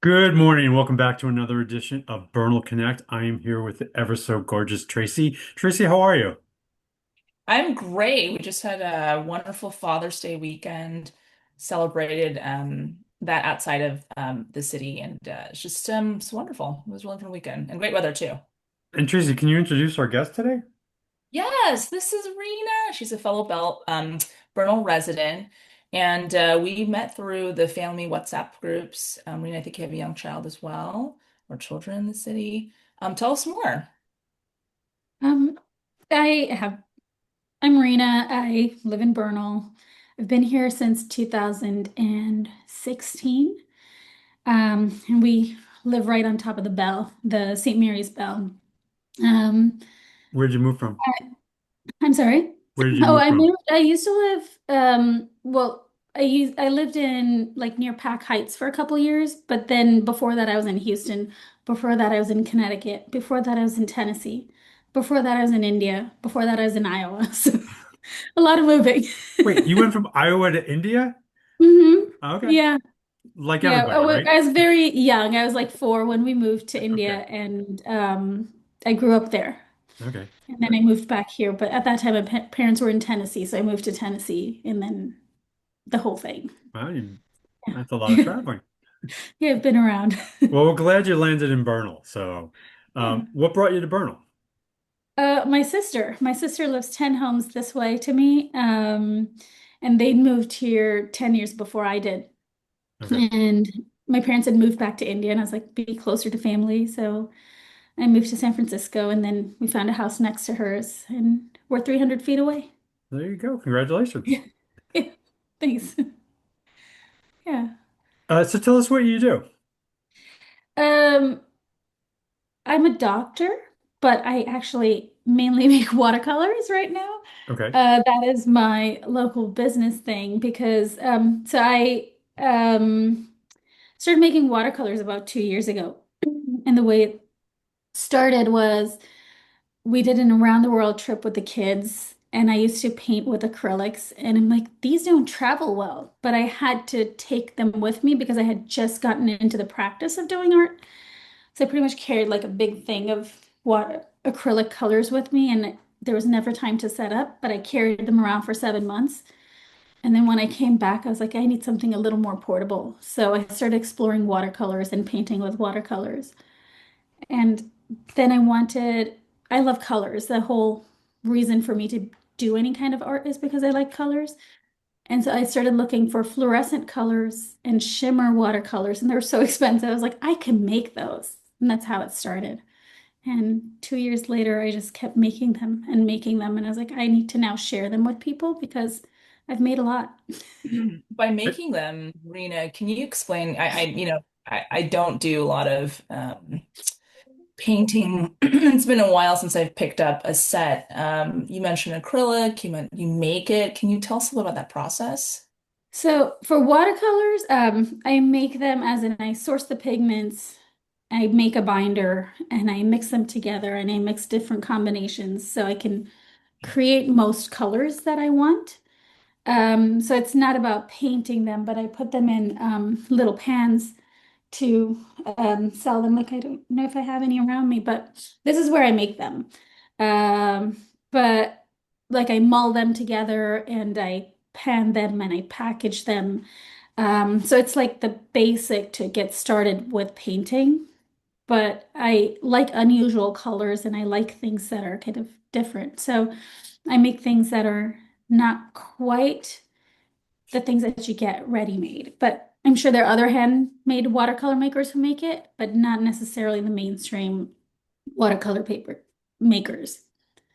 Good morning, and welcome back to another edition of Bernal Connect. I am here with the ever so gorgeous Tracy. Tracy, how are you? I'm great. We just had a wonderful Father's Day weekend, celebrated that outside of the city, and it's wonderful. It was a really fun weekend and great weather too. And Tracy, can you introduce our guest today? Yes, this is Rena. She's a fellow Bernal resident, and we met through the family WhatsApp groups. Rena, I think you have a young child as well, or children in the city. Tell us more. Um, I have, I'm Rina. I live in Bernal. I've been here since 2016. And we live right on top of the bell, the St. Mary's Bell. Um, Where'd you move from? I'm sorry. Where did you Oh, move I from? moved, I used to live, I lived in like near Pack Heights for a couple years, but then before that I was in Houston. Before that I was in Connecticut. Before that I was in Tennessee. Before that I was in India. Before that I was in Iowa. So a lot of moving. Wait, you went from Iowa to India? hmm Okay. Yeah. Like Yeah. everybody, right? I was very young. I was like 4 when we moved to India, Okay. and I grew up there. Okay. And then I moved back here. But at that time, my pa parents were in Tennessee, so I moved to Tennessee, and then the whole thing. Well, that's a lot of Yeah. traveling. Yeah, I've been around. Well, we're glad you landed in Bernal. So, Yeah. what brought you to Bernal? My sister lives 10 homes this way to me. And they moved here 10 years before I did. Okay. And my parents had moved back to India, and I was like, be closer to family. So I moved to San Francisco, and then we found a house next to hers, and we're 300 feet away. There you go. Congratulations. Yeah. Thanks. Yeah. So tell us what you do. Um, I'm a doctor, but I actually mainly make watercolors right now. Okay. That is my local business thing because I started making watercolors about 2 years ago. And the way it started was we did an around the world trip with the kids, and I used to paint with acrylics, and I'm like, these don't travel well, but I had to take them with me because I had just gotten into the practice of doing art. So I pretty much carried like a big thing of what acrylic colors with me, and there was never time to set up, but I carried them around for 7 months. And then when I came back, I was like, I need something a little more portable. So I started exploring watercolors and painting with watercolors. And then I love colors. The whole reason for me to do any kind of art is because I like colors. And so I started looking for fluorescent colors and shimmer watercolors, and they were so expensive. I was like, I can make those. And that's how it started. And 2 years later, I just kept making them and making them. And I was like, I need to now share them with people because I've made a lot. By making them, Rena, can you explain? I don't do a lot of painting. It's been a while since I've picked up a set. You mentioned acrylic, you make it. Can you tell us a little about that process? So for watercolors, I make them as in I source the pigments, I make a binder, and I mix them together, and I mix different combinations so I can create most colors that I want. So it's not about painting them, but I put them in little pans to sell them. Like I don't know if I have any around me, but this is where I make them. Um, but like I mull them together and I pan them and I package them. So it's like the basic to get started with painting. But I like unusual colors and I like things that are kind of different. So I make things that are not quite the things that you get ready made. But I'm sure there are other handmade watercolor makers who make it, but not necessarily the mainstream watercolor paper makers.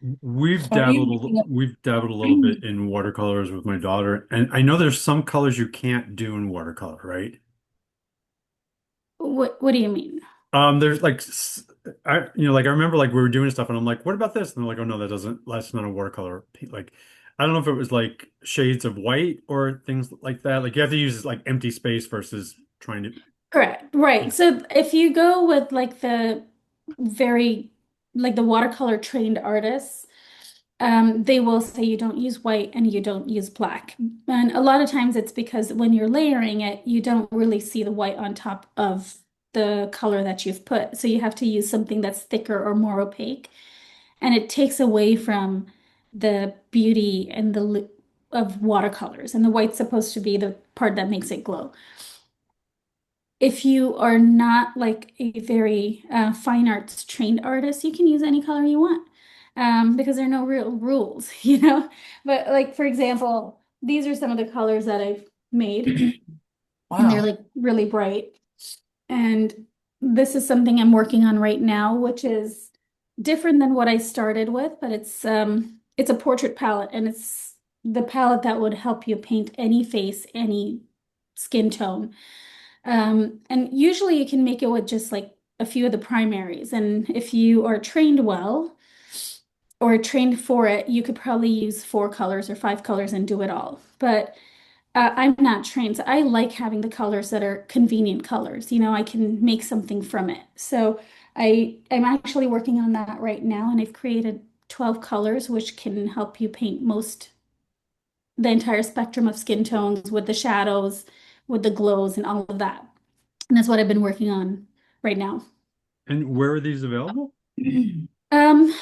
Are you making We've dabbled a a little bit in watercolors with my daughter, and I know there's some colors you can't do in watercolor, right? what do you mean? There's like like I remember like we were doing stuff and I'm like, what about this? And they're like, oh no, that's not a watercolor. Like I don't know if it was like shades of white or things like that. Like you have to use like empty space versus trying to. Correct. Right. So if you go with like very the watercolor trained artists, they will say you don't use white and you don't use black. And a lot of times it's because when you're layering it, you don't really see the white on top of the color that you've put. So you have to use something that's thicker or more opaque. And it takes away from the beauty and of watercolors. And the white's supposed to be the part that makes it glow. If you are not like a very fine arts trained artist, you can use any color you want, because there are no real rules, you know? But like, for example, these are some of the colors that I've made, and they're Wow. like really bright. And this is something I'm working on right now, which is different than what I started with, but it's a portrait palette, and it's the palette that would help you paint any face, any skin tone. And usually you can make it with just like a few of the primaries. And if you are trained well or trained for it, you could probably use 4 colors or 5 colors and do it all. But I'm not trained, so I like having the colors that are convenient colors. You know, I can make something from it. So I'm actually working on that right now, and I've created 12 colors, which can help you paint the entire spectrum of skin tones with the shadows, with the glows, and all of that. And that's what I've been working on right now. And where are these available? Um,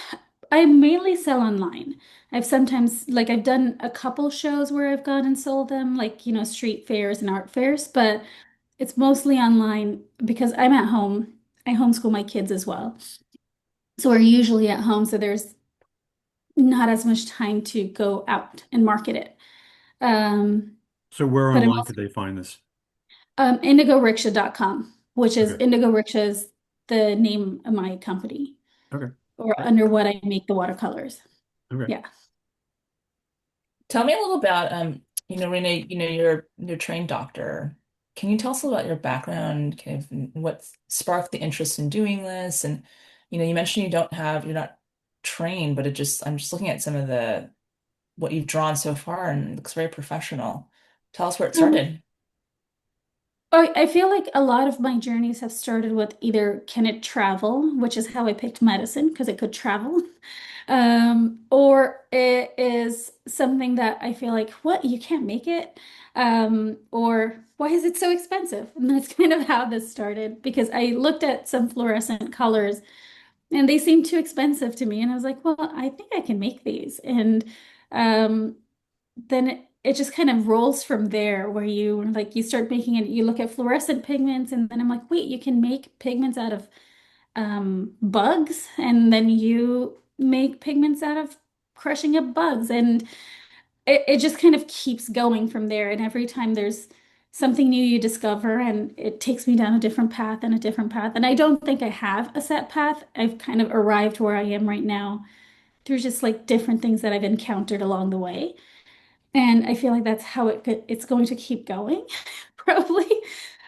I mainly sell online. I've sometimes, like, I've done a couple shows where I've gone and sold them, like, street fairs and art fairs, but it's mostly online because I'm at home. I homeschool my kids as well. So we're usually at home, so there's not as much time to go out and market it. Um, So where but I'm online also could they find this? indigorickshaw.com, which is Okay. Indigo Rickshaw is the name of my company, Okay. or Uh, under what I make the watercolors. Okay. Yeah. Tell me a little about Rena, you're a trained doctor. Can you tell us a little about your background, kind of what sparked the interest in doing this? And you mentioned you're not trained, but I'm just looking at some of the what you've drawn so far and it looks very professional. Tell us where it Um, started. I feel like a lot of my journeys have started with either can it travel, which is how I picked medicine because it could travel, or it is something that I feel like, what, you can't make it? Or why is it so expensive? And that's kind of how this started because I looked at some fluorescent colors and they seemed too expensive to me. And I was like, well, I think I can make these. And um, then it just kind of rolls from there where you start making it, you look at fluorescent pigments, and then I'm like, wait, you can make pigments out of bugs, and then you make pigments out of crushing up bugs. And it just kind of keeps going from there. And every time there's something new you discover, and it takes me down a different path and a different path. And I don't think I have a set path. I've kind of arrived where I am right now through just like different things that I've encountered along the way. And I feel like that's how it's going to keep going, probably.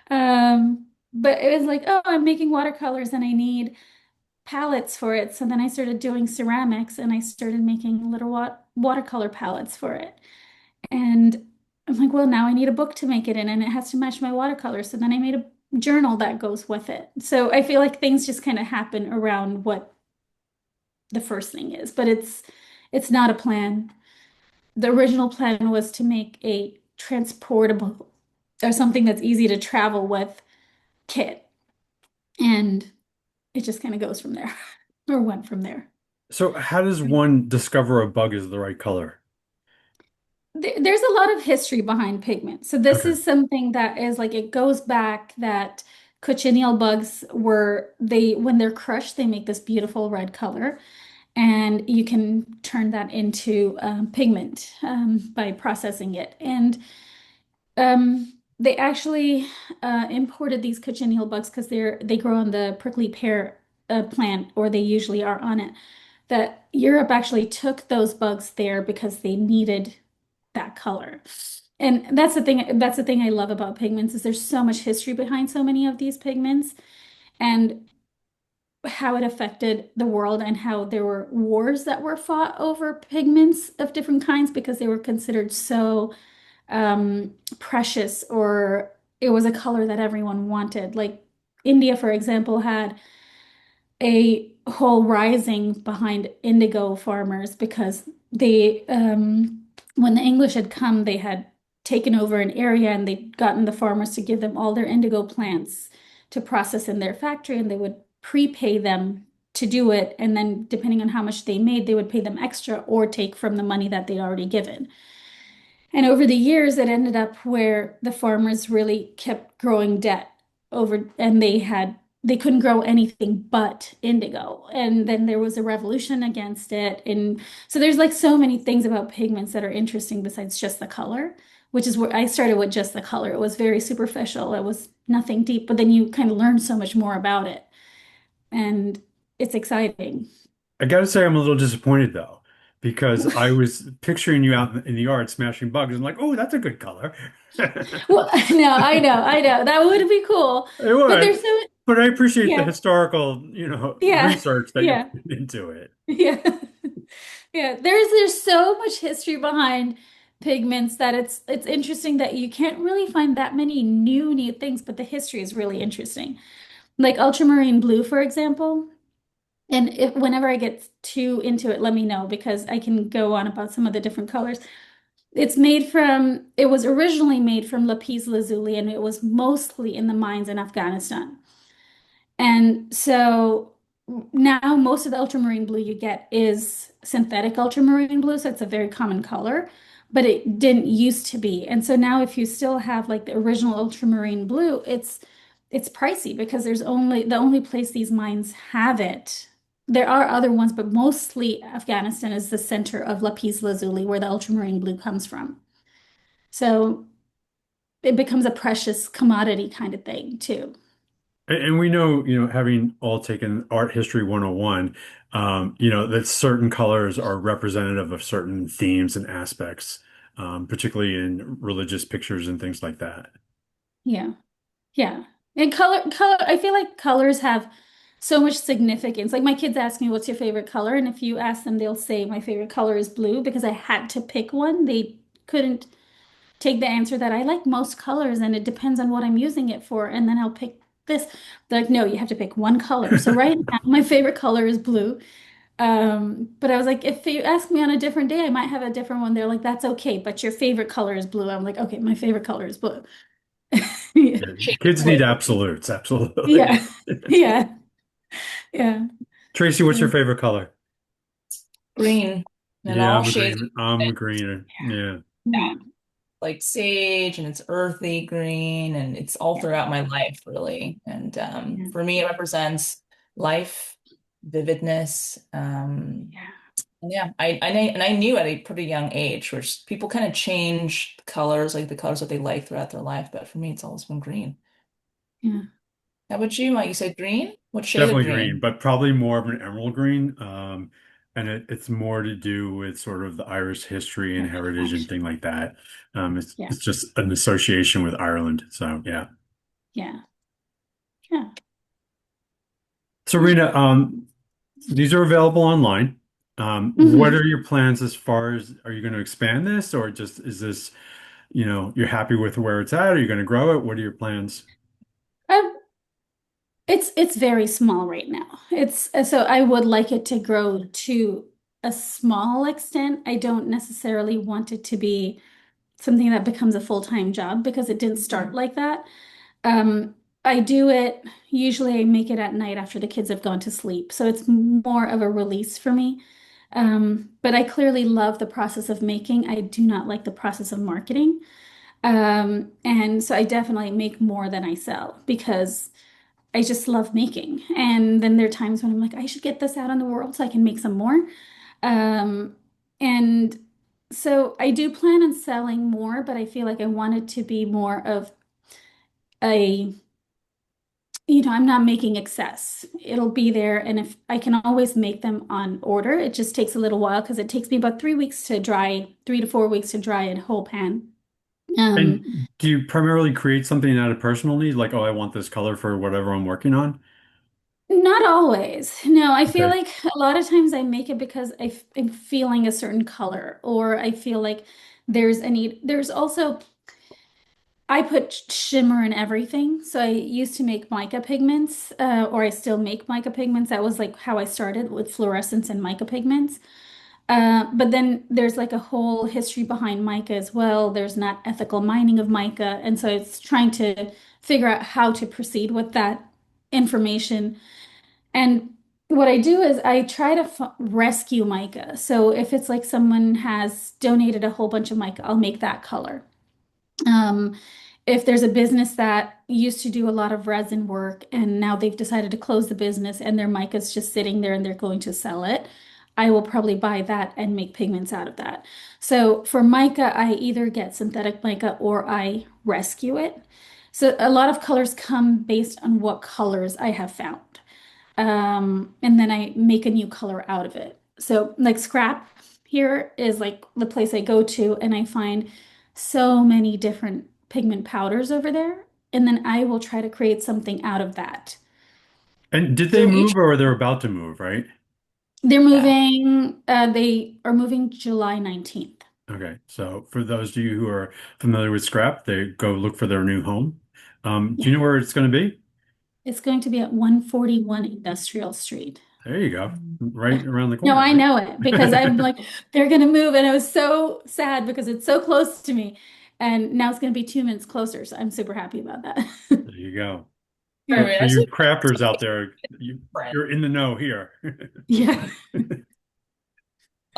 But it was like, oh, I'm making watercolors and I need palettes for it. So then I started doing ceramics and I started making little watercolor palettes for it. And I'm like, well, now I need a book to make it in and it has to match my watercolor. So then I made a journal that goes with it. So I feel like things just kind of happen around what the first thing is, but it's not a plan. The original plan was to make a transportable or something that's easy to travel with kit. And it just kind of goes from there or went from there. So how does one discover a bug is the right color? There's a lot of history behind pigment. So this Okay. is something that is like it goes back that cochineal bugs when they're crushed, they make this beautiful red color. And you can turn that into pigment by processing it. And they actually imported these cochineal bugs because they grow on the prickly pear plant, or they usually are on it. That Europe actually took those bugs there because they needed that color. And that's the thing. That's the thing I love about pigments is there's so much history behind so many of these pigments, and how it affected the world, and how there were wars that were fought over pigments of different kinds because they were considered so precious, or it was a color that everyone wanted. Like India, for example, had a whole rising behind indigo farmers because when the English had come, they had taken over an area and they'd gotten the farmers to give them all their indigo plants to process in their factory, and they would prepay them to do it. And then depending on how much they made, they would pay them extra or take from the money that they'd already given. And over the years, it ended up where the farmers really kept growing debt over, and they couldn't grow anything but indigo. And then there was a revolution against it. And so there's like so many things about pigments that are interesting besides just the color, which is where I started with just the color. It was very superficial. It was nothing deep, but then you kind of learn so much more about it. And it's exciting. I gotta say, I'm a little disappointed though, because I was picturing you out in the yard smashing bugs. I'm like, oh, that's a good color. Well, no, I know. That would be cool. It But there's would, so, but I appreciate the yeah, historical, yeah, research that you're yeah, putting into it. yeah. Yeah, there's so much history behind pigments that it's interesting that you can't really find that many new things, but the history is really interesting. Like ultramarine blue, for example. And whenever I get too into it, let me know because I can go on about some of the different colors. It was originally made from lapis lazuli, and it was mostly in the mines in Afghanistan. And so now most of the ultramarine blue you get is synthetic ultramarine blue, so it's a very common color, but it didn't used to be. And so now if you still have like the original ultramarine blue, it's pricey because the only place these mines have it. There are other ones, but mostly Afghanistan is the center of lapis lazuli where the ultramarine blue comes from. So it becomes a precious commodity kind of thing too. And we know, having all taken Art History 101, that certain colors are representative of certain themes and aspects, particularly in religious pictures and things like that. Yeah. Yeah. And color, I feel like colors have so much significance. Like my kids ask me, what's your favorite color? And if you ask them, they'll say my favorite color is blue because I had to pick one. They couldn't take the answer that I like most colors and it depends on what I'm using it for. And then I'll pick this. They're like, no, you have to pick one color. So right now, my favorite color is blue. But I was like, if you ask me on a different day, I might have a different one. They're like, that's okay, but your favorite color is blue. I'm like, okay, my favorite color is blue. Yeah. Shade of Kids need blue. absolutes, absolutely. Yeah. Yeah. Yeah. Tracy, what's your Yeah. favorite color? Green and Yeah, all I'm a shades green. of I'm a it. greener. Yeah. Yeah. Mm. Like sage and it's earthy green and it's all Yeah. throughout my life really. And Yeah. for me it represents life, vividness. Yeah. And yeah, I knew at a pretty young age, which people kind of change colors, like the colors that they like throughout their life. But for me, it's always been green. Yeah. How about you, Mike? You said green? What shade of Definitely green, green? but probably more of an emerald green. And it's more to do with sort of the Irish history and Yeah. heritage and thing like that. It's Yeah. it's just an association with Ireland. So yeah. Yeah. Yeah. So Rena, these are available online. What Hmm. are your plans as far as are you going to expand this or just is this, you're happy with where it's at? Are you going to grow it? What are your plans? Um, it's very small right now. It's so I would like it to grow to a small extent. I don't necessarily want it to be something that becomes a full-time job because it didn't start like that. Um, I do it usually I make it at night after the kids have gone to sleep. So it's more of a release for me. But I clearly love the process of making. I do not like the process of marketing. And so I definitely make more than I sell because I just love making. And then there are times when I'm like, I should get this out in the world so I can make some more. Um, and so I do plan on selling more, but I feel like I want it to be more of a, I'm not making excess. It'll be there. And if I can always make them on order, it just takes a little while because it takes me about 3 weeks to dry, 3 to 4 weeks to dry a whole pan. Um, And do you primarily create something out of personal need, like, oh, I want this color for whatever I'm working on? Not always. No, I feel Okay. like a lot of times I make it because I'm feeling a certain color, or I feel like there's a need. There's also, I put shimmer in everything. So I used to make mica pigments, or I still make mica pigments. That was like how I started with fluorescence and mica pigments. But then there's like a whole history behind mica as well. There's not ethical mining of mica. And so it's trying to figure out how to proceed with that information. And what I do is I try to f rescue mica. So if it's like someone has donated a whole bunch of mica, I'll make that color. Um, if there's a business that used to do a lot of resin work and now they've decided to close the business and their mica's just sitting there and they're going to sell it, I will probably buy that and make pigments out of that. So for mica, I either get synthetic mica or I rescue it. So a lot of colors come based on what colors I have found. And then I make a new color out of it. So like scrap here is like the place I go to and I find so many different pigment powders over there. And then I will try to create something out of that. And did they So each, move or they're about to move, right? yeah. They are moving July 19th. Okay, so for those of you who are familiar with scrap, they go look for their new home. Do Yeah. you know where it's going to be? It's going to be at 141 Industrial Street. There you go, Yeah. right around the No, corner, I know it because I'm right? like, they're gonna move, and I was so sad because it's so close to me. And now it's gonna be 2 minutes closer, so I'm super happy about that. There you go. Right, Yeah. For right. you Actually, crafters out there, different. you're in the know here. Yeah.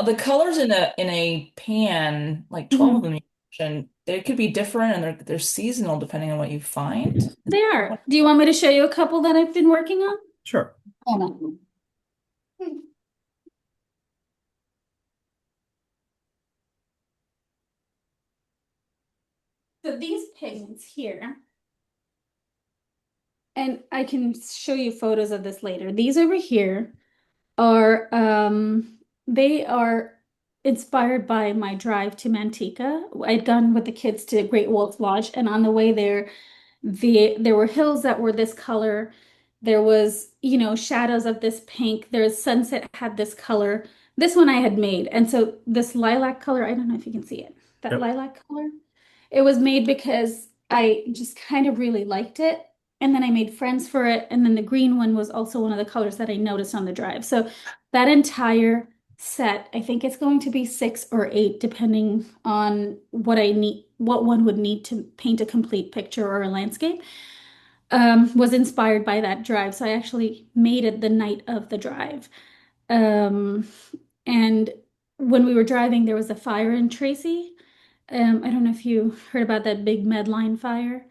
The colors in a pan, like 12 of Mhm. them, you mentioned, they could be different and they're seasonal depending on what you find. They are. Do you want me to show you a couple that I've been working on? Sure. Hold on. So these pigments here, and I can show you photos of this later. These over here are they are inspired by my drive to Manteca. I'd gone with the kids to Great Wolf Lodge, and on the way there, there were hills that were this color. There was, shadows of this pink. There's sunset had this color. This one I had made. And so this lilac color, I don't know if you can see it. That Yep. lilac color. It was made because I just kind of really liked it. And then I made friends for it. And then the green one was also one of the colors that I noticed on the drive. So that entire set, I think it's going to be 6 or 8, depending on what I need, what one would need to paint a complete picture or a landscape, was inspired by that drive. So I actually made it the night of the drive. Um, and when we were driving, there was a fire in Tracy. I don't know if you heard about that big Medline fire.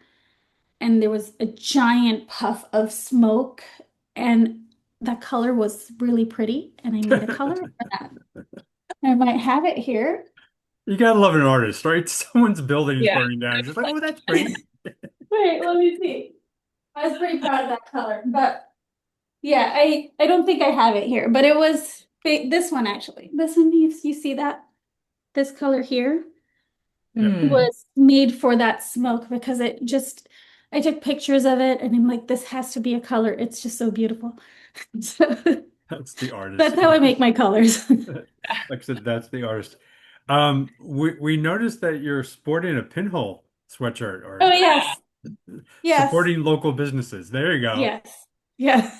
And there was a giant puff of smoke, and that color was really pretty. And I made a color for that. I might have it here. You gotta love an artist, right? Someone's building is Yeah. burning down. It's just like, oh, that's pretty. Wait, let me see. I was pretty proud of that color, but yeah, I don't think I have it here, but it was this one actually. This one, if you see that, this color here Yep. Hmm. was made for that smoke because I took pictures of it and I'm like, this has to be a color. It's just so beautiful. So That's the that's artist. how I make my colors. Like I said, that's the artist. We noticed that you're sporting a pinhole sweatshirt Oh, or yes. Yes. supporting local businesses. There you go. Yes. Yeah.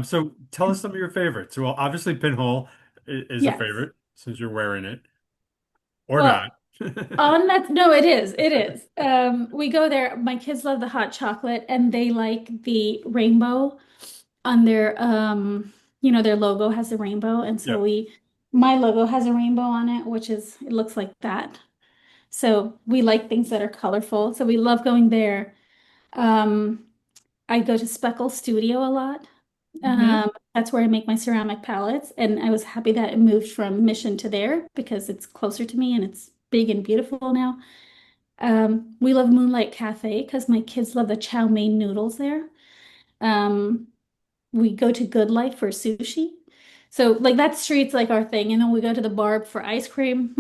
So tell us some of your favorites. Well, obviously pinhole is a Yes. favorite since you're wearing it or not. Well, on that, no, it is. It is. We go there. My kids love the hot chocolate and they like the rainbow on their logo has a rainbow. And so Yep. my logo has a rainbow on it, it looks like that. So we like things that are colorful. So we love going there. Um, I go to Speckle Studio a lot. Hmm. That's where I make my ceramic palettes. And I was happy that it moved from Mission to there because it's closer to me and it's big and beautiful now. We love Moonlight Cafe because my kids love the chow mein noodles there. Um, we go to Good Life for sushi. So like that street's like our thing. And then we go to the Barb for ice cream.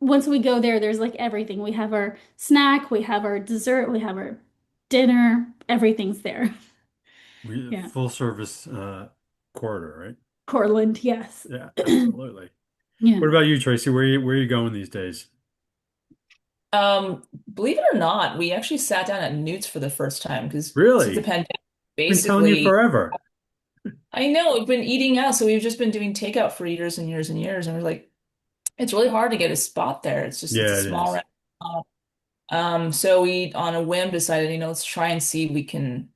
Once we go there, there's like everything. We have our snack, we have our dessert, we have our dinner, everything's there. Yeah. Full service corridor, right? Cortland, yes. Yeah, absolutely. Yeah. What about you, Tracy? Where are you going these days? Believe it or not, we actually sat down at Newt's for the first time because since the Really? pandemic, Been telling you basically, forever. I know we've been eating out, so we've just been doing takeout for years and years and years, and we're like, it's really hard to get a spot there. It's a Yeah, it small is. restaurant. So we, on a whim, decided, let's try and see if we can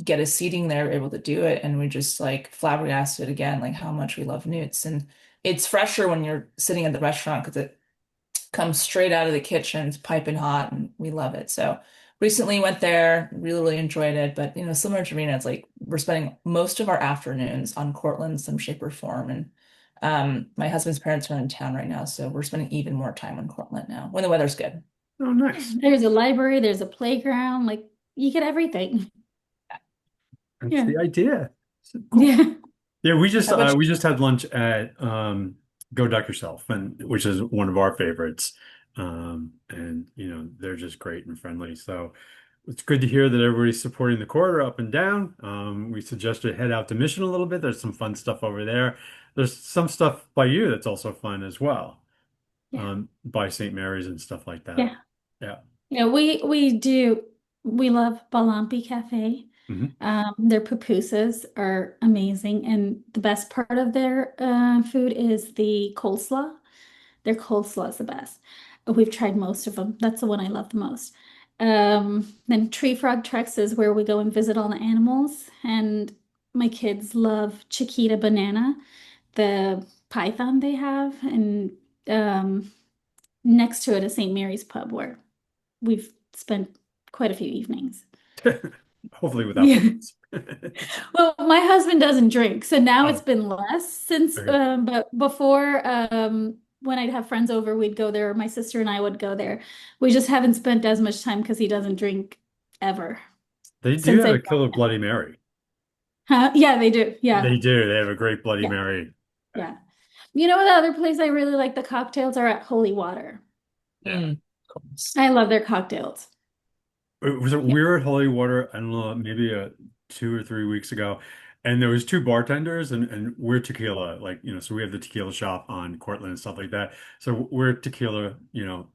get a seating there, able to do it. And we just like flabbergasted again, like how much we love newts. And it's fresher when you're sitting at the restaurant because it comes straight out of the kitchen. It's piping hot, and we love it. So recently went there, really, really enjoyed it. But similar to Rena, it's like we're spending most of our afternoons on Cortland in some shape or form. And my husband's parents are in town right now, so we're spending even more time on Cortland now when the weather's good. Oh, nice. There's a library, there's a playground, like you get everything. That's Yeah. the idea. So cool. Yeah. Yeah, How about we just had lunch at Go Duck Yourself, and which is one of our favorites. And they're just great and friendly. So it's good to hear that everybody's supporting the quarter up and down. We suggested head out to Mission a little bit. There's some fun stuff over there. There's some stuff by you that's also fun as well. Yeah. By St. Mary's and stuff like that. Yeah. Yeah. Yeah, we love Balampi Cafe. Hmm. Their pupusas are amazing, and the best part of their food is the coleslaw. Their coleslaw is the best. We've tried most of them. That's the one I love the most. Then Tree Frog Treks is where we go and visit all the animals, and my kids love Chiquita Banana, the python they have, and next to it is St. Mary's Pub where we've spent quite a few evenings. Hopefully without Yeah. kids. Well, my husband doesn't drink, so now it's Oh, been less since, okay. but before, when I'd have friends over, we'd go there. My sister and I would go there. We just haven't spent as much time because he doesn't drink ever They do since have I a brought killer him. Bloody Mary. Huh? Yeah, they do. Yeah. They do. They have a great Bloody Yeah. Mary. Yeah. You know what the other place I really like the cocktails are at Holy Water. Yeah. of course. I love their cocktails. Was it Yeah. we were at Holy Water, I don't know, maybe 2 or 3 weeks ago, and there was two bartenders and we're tequila, like, so we have the tequila shop on Cortland and stuff like that. So we're tequila,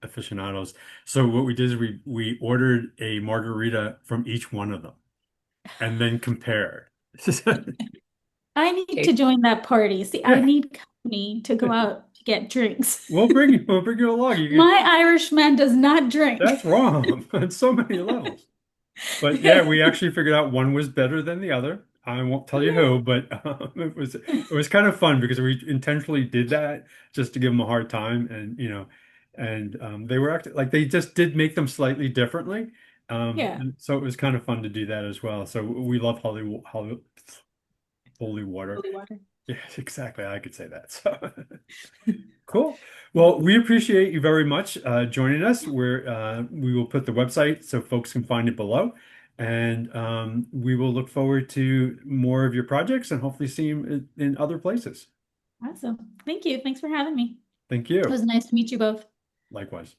aficionados. So what we did is we ordered a margarita from each one of them and then compared. I need to Okay. join that party. See, I Yeah. need company to go out to get drinks. We'll bring you along. My Irish man does not drink. That's wrong on so many levels. But yeah, we actually figured out one was better than the other. I won't tell you who, but it was kind of fun because we intentionally did that just to give them a hard time, and they were acting like they just did make them slightly differently. Yeah. And so it was kind of fun to do that as well. So we love holy water. Holy water. Yes, exactly. I could say that. So cool. Well, we appreciate you very much joining us. We will put the website so folks can find it below, and we will look forward to more of your projects and hopefully see you in other places. Awesome. Thank you. Thanks for having me. Thank It you. was nice to meet you both. Likewise.